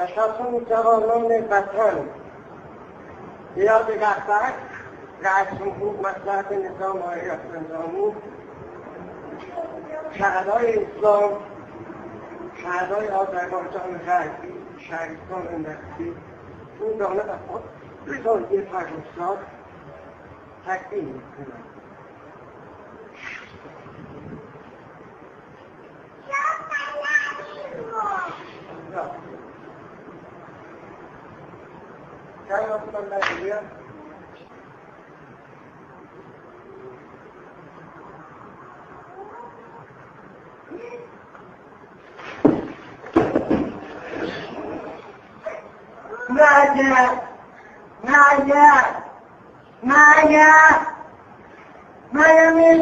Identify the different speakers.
Speaker 1: تشاطن جوانان وطن یاد رهبر رئیس جمهور مصلحت نظام آیت نظامی شهرهای اسلام شهرهای آذربایجان غربی شهرستان نفتی این دانه و خود رضایی فرخزاد تقدیم میکنم. Kaya ako lang naiya. Maya,